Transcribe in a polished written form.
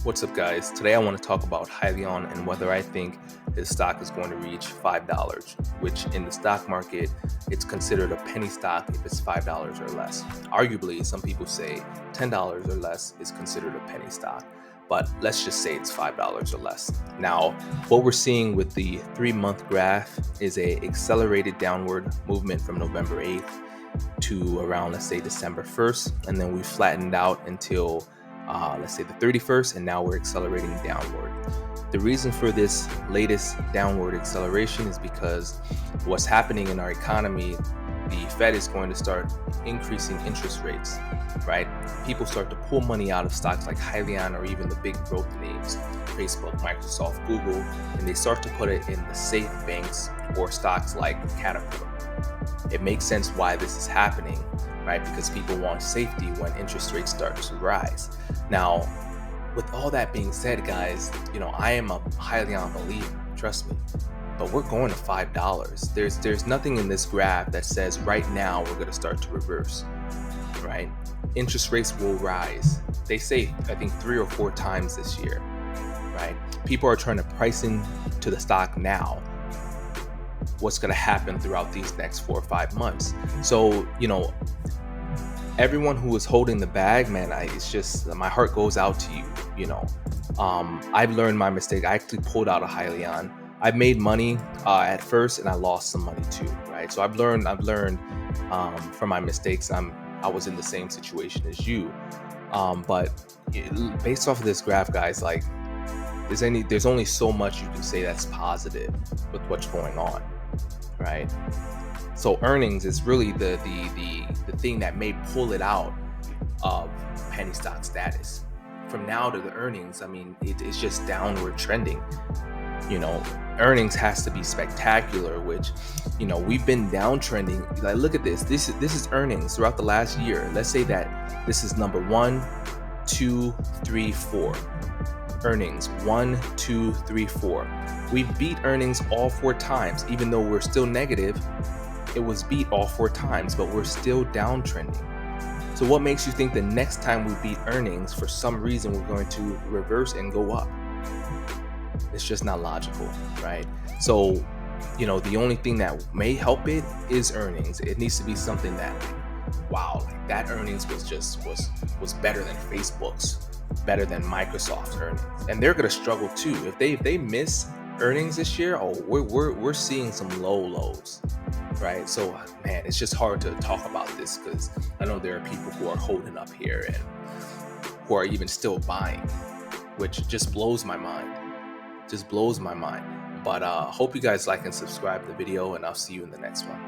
What's up, guys? Today I want to talk about Hyliion and whether I think this stock is going to reach $5, which in the stock market, it's considered a penny stock if it's $5 or less. Arguably, some people say $10 or less is considered a penny stock, but let's just say it's $5 or less. Now, what we're seeing with the 3-month graph is a accelerated downward movement from November 8th to around, let's say, December 1st, and then we flattened out until let's say the 31st, and now we're accelerating downward. The reason for this latest downward acceleration is because what's happening in our economy, the Fed is going to start increasing interest rates, right? People start to pull money out of stocks like Hyliion or even the big growth names, Facebook, Microsoft, Google, and they start to put it in the safe banks or stocks like Caterpillar. It makes sense why this is happening, right? Because people want safety when interest rates start to rise. Now, with all that being said, guys, I am a Hyliion believer, trust me, but we're going to $5. There's nothing in this graph that says right now we're going to start to reverse, right? Interest rates will rise. They say, I think 3 or 4 times this year, right? People are trying to price into the stock now what's going to happen throughout these next 4 or 5 months. So, everyone who is holding the bag, man, it's just my heart goes out to you. I've learned my mistake. I actually pulled out a Hyliion. I made money at first, and I lost some money too, right? So I've learned from my mistakes. I was in the same situation as you, but based off of this graph, guys, like there's only so much you can say that's positive with what's going on, right? So earnings is really the thing that may pull it out of penny stock status. From now to the earnings, I mean, it's just downward trending. Earnings has to be spectacular, which, we've been downtrending. Like, look at this. This is earnings throughout the last year. Let's say that this is number 1, 2, 3, 4. Earnings 1, 2, 3, 4. We beat earnings all 4 times, even though we're still negative. It was beat all 4 times, but we're still downtrending. So what makes you think the next time we beat earnings, for some reason, we're going to reverse and go up? It's just not logical, right? So, the only thing that may help it is earnings. It needs to be something that, wow, like that earnings was better than Facebook's, better than Microsoft's earnings, and they're gonna struggle too if they miss earnings this year. Oh, we're seeing some lows, right? So, man, it's just hard to talk about this because I know there are people who are holding up here and who are even still buying, which just blows my mind. But hope you guys like and subscribe to the video, and I'll see you in the next one.